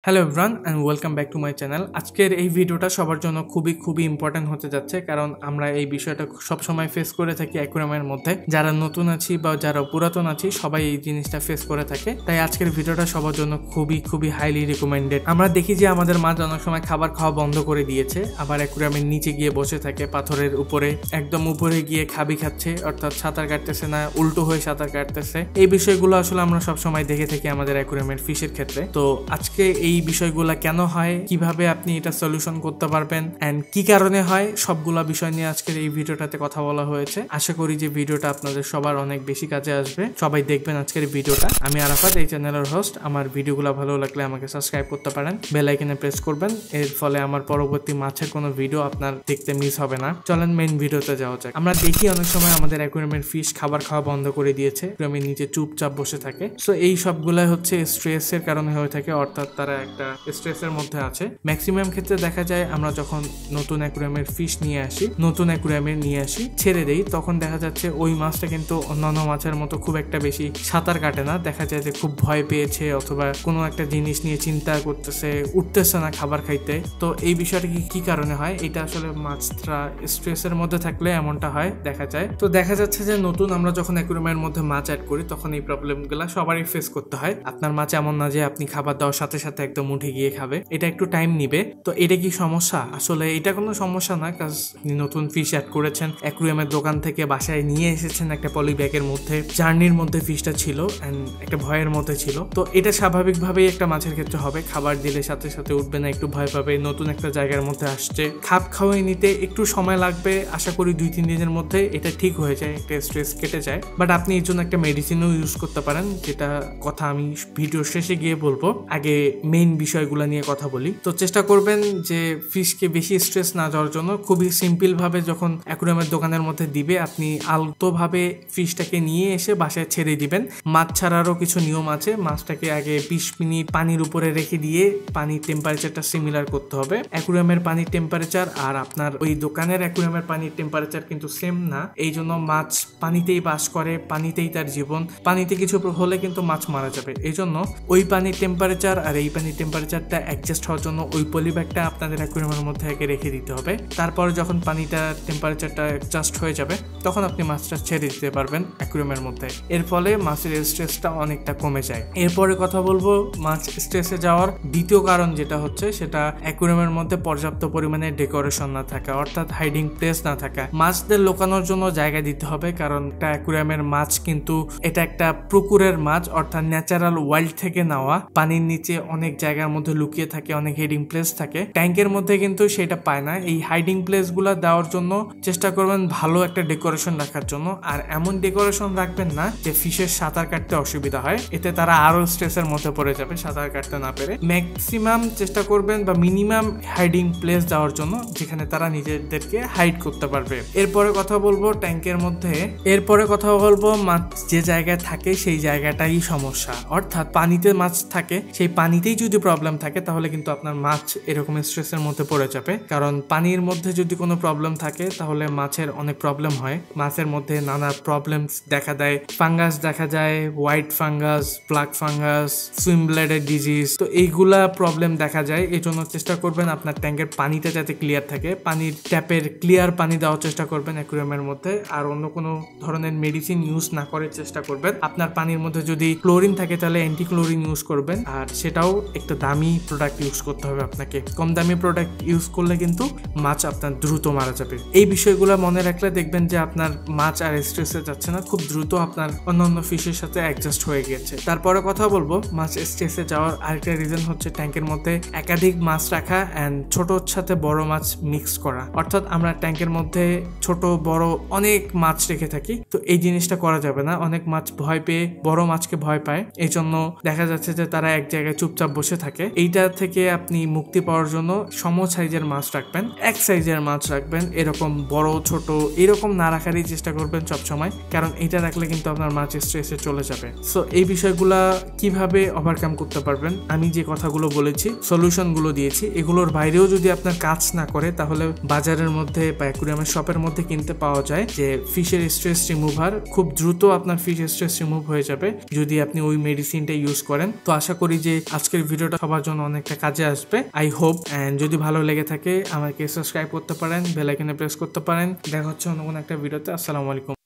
Hello everyone and welcome back to my channel. আজকের এই ভিডিওটা সবার জন্য খুবই ইম্পর্টেন্ট হতে যাচ্ছে, কারণ আমরা এই বিষয়টা সবসময় ফেস করে থাকি অ্যাকুয়ারিয়ামের মধ্যে। যারা নতুন আছি বা যারা পুরাতন আছি সবাই এই জিনিসটা ফেস করে থাকে, তাই আজকের ভিডিওটা সবার জন্য খুবই হাইলি রিকমেন্ডেড। আমরা দেখি যে আমাদের মাছ অনেক সময় খাবার খাওয়া বন্ধ করে দিয়েছে, আবার অ্যাকুয়ারিয়ামের নিচে গিয়ে বসে থাকে পাথরের উপরে, একদম উপরে গিয়ে খাবি খাচ্ছে, অর্থাৎ সাঁতার কাটতেছে না, উল্টো হয়ে সাঁতার কাটতেছে। এই বিষয়গুলো আসলে আমরা সবসময় দেখে থাকি আমাদের অ্যাকুয়ারিয়ামের ফিশের ক্ষেত্রে। তো আজকে এই বিষয়গুলো কেন হয়, কিভাবে আপনি এটা সলিউশন করতে পারবেন এন্ড কি কারণে হয়, সবগুলা বিষয় নিয়ে আজকের এই ভিডিওটাতে কথা বলা হয়েছে। আশা করি যে ভিডিওটা আপনাদের সবার অনেক বেশি কাজে আসবে। সবাই দেখবেন আজকের ভিডিওটা। আমি আরাফাত, এই চ্যানেলের হোস্ট। আমার ভিডিওগুলো ভালো লাগলে আমাকে সাবস্ক্রাইব করতে পারেন, বেল আইকনে প্রেস করবেন, এর ফলে আমার পরবর্তী মাছের কোনো ভিডিও আপনার দেখতে মিস হবে না। চলেন মেইন ভিডিওতে যাওয়া যাক। আমরা দেখি অনেক সময় আমাদের অ্যাকুয়ারিয়ামের ফিশ খাবার খাওয়া বন্ধ করে দিয়েছে, অ্যাকুয়ারিয়ামের নিচে চুপচাপ বসে থাকে। সো এই সবগুলাই হচ্ছে স্ট্রেসের কারণে হয়ে থাকে, অর্থাৎ তারা একটা স্ট্রেসের মধ্যে আছে। ম্যাক্সিমাম ক্ষেত্রে দেখা যায় আমরা যখন নতুন অ্যাকুয়ারিয়ামের ফিশ নিয়ে আসি ছেড়ে দেই, তখন দেখা যাচ্ছে ওই মাছটা কিন্তু অন্যান্য মাছের মতো খুব একটা বেশি সাঁতার কাটে না। দেখা যায় যে খুব ভয় পেয়েছে অথবা কোনো একটা জিনিস নিয়ে চিন্তা করতেছে, উঠতেছে না খাবার খাইতে। তো এই বিষয়টা কি কারণে হয়, এটা আসলে মাছটা স্ট্রেসের মধ্যে থাকলে এমনটা হয় দেখা যায়। তো দেখা যাচ্ছে যে নতুন আমরা যখন অ্যাকুয়ারিয়ামের মধ্যে মাছ অ্যাড করি, তখন এই প্রবলেমগুলো সবারই ফেস করতে হয়। আপনার মাছ এমন না যে আপনি খাবার দেওয়ার সাথে সাথে একদম উঠে গিয়ে খাবে, এটা একটু টাইম নিবে। তো এটা কি সমস্যা? আসলে এটা কোনো সমস্যা না, কাজ নতুন ফিশ অ্যাড করেছেন, অ্যাকুয়ারিয়ামের দোকান থেকে বাসায় নিয়ে এসেছেন একটা পলি ব্যাগের মধ্যে, জার্নির মধ্যে ফিশটা ছিল এন্ড একটা ভয়ের মধ্যে ছিল। তো এটা স্বাভাবিকভাবেই একটা মাছের ক্ষেত্রে হবে, খাবার দিলে সাথে সাথে উঠবে না, একটু ভয় পাবে, নতুন একটা জায়গার মধ্যে আসছে, খাপ খাওয়াই নিতে একটু সময় লাগবে। আশা করি 2-3 দিনের মধ্যে এটা ঠিক হয়ে যায়, একটা স্ট্রেস কেটে যায়। বাট আপনি এর জন্য একটা মেডিসিনও ইউজ করতে পারেন, যেটা কথা আমি ভিডিও শেষে গিয়ে বলবো। আগে মেইন বিষয়গুলো নিয়ে কথা বলি। তো চেষ্টা করবেন যে ফিশকে বেশি স্ট্রেস না যাওয়ার জন্য খুবই সিম্পল ভাবে যখন অ্যাকুয়ারিয়ামের দোকানের মধ্যে দিবে, আপনি আলতোভাবে ফিশটাকে নিয়ে এসে বাসায় ছেড়ে দিবেন। মাছ ছাড়ারও কিছু নিয়ম আছে। মাছটাকে আগে 20 মিনিট পানির উপরে রেখে দিয়ে পানির টেম্পারেচারটা সিমিলার করতে হবে। অ্যাকুয়ারিয়ামের পানির টেম্পারেচার আর আপনার ওই দোকানের অ্যাকুয়ারিয়ামের পানির টেম্পারেচার কিন্তু সেম না। এই জন্য মাছ পানিতেই বাস করে, পানিতেই তার জীবন, পানিতে কিছু হলে কিন্তু মাছ মারা যাবে। এই জন্য ওই পানির টেম্পারেচার আর এই পানির টেম্পারেচারটা অ্যাডজাস্ট হওয়ার জন্য ওই পলি ব্যাগটা আপনাদের অ্যাকুয়ারিয়ামের মধ্যে আগে রেখে দিতে হবে। তারপর যখন পানিটা টেম্পারেচারটা অ্যাডজাস্ট হয়ে যাবে, তখন আপনি মাছটা ছেড়ে দিতে পারবেন অ্যাকুয়ারিয়ামের মধ্যে। এর ফলে মাছের স্ট্রেসটা অনেকটা কমে যায়। এরপরে কথা বলবো মাছ স্ট্রেসে যাওয়ার দ্বিতীয় কারণ যেটা হচ্ছে, সেটা অ্যাকুয়ারিয়ামের মধ্যে পর্যাপ্ত পরিমাণে ডেকোরেশন না থাকা, অর্থাৎ হাইডিং প্লেস না থাকা। মাছদের লুকানোর জন্য জায়গা দিতে হবে, কারণ একটা অ্যাকুয়ারিয়ামের মাছ কিন্তু এটা একটা পুকুরের মাছ, অর্থাৎ ন্যাচারাল ওয়াইল্ড থেকে নেওয়া। পানির নিচে অনেক জায়গার মধ্যে লুকিয়ে থাকে, অনেক হাইডিং প্লেস থাকে, ট্যাঙ্কের মধ্যে কিন্তু সেটা পায় না। এই হাইডিং প্লেস গুলা দেওয়ার জন্য চেষ্টা করবেন ভালো একটা ডেকোরেশন রাখার জন্য। আর এমন ডেকোরেশন রাখবেন না যে ফিশের সাঁতার কাটতে অসুবিধা হয়, এতে তারা আরো স্ট্রেসের মধ্যে পড়ে যাবে সাঁতার কাটতে না পেরে। ম্যাক্সিমাম চেষ্টা করবেন বা মিনিমাম হাইডিং প্লেস দেওয়ার জন্য, যেখানে তারা নিজেদেরকে হাইড করতে পারবে। এরপরে কথা বলবো ট্যাঙ্কের মধ্যে, মাছ যে জায়গায় থাকে সেই জায়গাটাই সমস্যা। অর্থাৎ পানিতে মাছ থাকে, সেই পানিতেই যদি প্রবলেম থাকে তাহলে কিন্তু আপনার মাছ এরকম স্ট্রেসের মধ্যে পড়ে যাবে। কারণ পানির মধ্যে যদি কোনো প্রবলেম থাকে তাহলে মাছের অনেক প্রবলেম হয়। মাছের মধ্যে নানা প্রবলেম দেখা দেয়, ফাঙ্গাস দেখা যায়, white fungus, black fungus, swim ব্লেডের ডিজিজ। তো এইগুলা প্রবলেম দেখা যায়। এই জন্য চেষ্টা করবেন আপনার ট্যাঙ্কের পানিটা যাতে ক্লিয়ার থাকে, পানির ট্যাপের ক্লিয়ার পানি দেওয়ার চেষ্টা করবেন অ্যাকুয়ারিয়ামের মধ্যে। আর অন্য কোনো ধরনের মেডিসিন ইউজ না করার চেষ্টা করবেন। আপনার পানির মধ্যে যদি ক্লোরিন থাকে তাহলে অ্যান্টি ক্লোরিন ইউজ করবেন, আর সেটাও একটা দামি প্রোডাক্ট ইউজ করতে হবে আপনাকে। কম দামি প্রোডাক্ট ইউজ করলে কিন্তু মাছ আপনার দ্রুত মারা যাবে। এই বিষয়গুলো মনে রাখলে দেখবেন যে আপনার মাছ আর স্ট্রেসে যাচ্ছে না, খুব দ্রুত আপনার অন্যান্য ফিশের সাথে অ্যাডজাস্ট হয়ে গেছে। তারপরে কথা বলবো মাছ স্ট্রেসে যাওয়ার আরেকটা রিজন হচ্ছে ট্যাঙ্কের মধ্যে একাধিক মাছ রাখা এন্ড ছোটর সাথে বড় মাছ মিক্স করা। অর্থাৎ আমরা ট্যাঙ্কের মধ্যে ছোট বড় অনেক মাছ রেখে থাকি, তো এই জিনিসটা করা যাবে না। অনেক মাছ ভয় পেয়ে বড় মাছকে ভয় পায়, এই জন্য দেখা যাচ্ছে যে তারা এক জায়গায় চুপচাপ বসে থাকে। এইটা থেকে আপনি মুক্তি পাওয়ার জন্য সম সাইজের মাছ রাখবেন, এক সাইজের মাছ রাখবেন। এরকম বড় ছোট এরকম না রাখারই চেষ্টা করবেন সবসময়, কারণ এটা রাখলে কিন্তু আপনার মাছ স্ট্রেসে চলে যাবে। সো এই বিষয়গুলা কিভাবে ওভারকাম করতে পারবেন, আমি যে কথাগুলো বলেছি, সলিউশনগুলো দিয়েছি, এগুলোর বাইরেও যদি আপনার কাজ না করে, তাহলে বাজারের মধ্যে বা অ্যাকুয়ারিয়ামের শপের মধ্যে কিনতে পাওয়া যায় যে ফিশের স্ট্রেস রিমুভার। খুব দ্রুত আপনার ফিশ স্ট্রেস রিমুভ হয়ে যাবে যদি আপনি ওই মেডিসিনটা ইউজ করেন। তো আশা করি যে আজকের ভিডিওটা সবার জন্য অনেকটা কাজে আসবে আই হোপ। এন্ড যদি ভালো লেগে থাকে আমাকে সাবস্ক্রাইব করতে পারেন, বেল আইকনে প্রেস করতে পারেন। দেখা হচ্ছে অন্য কোনো একটা ভিডিওতে। আসসালামু আলাইকুম।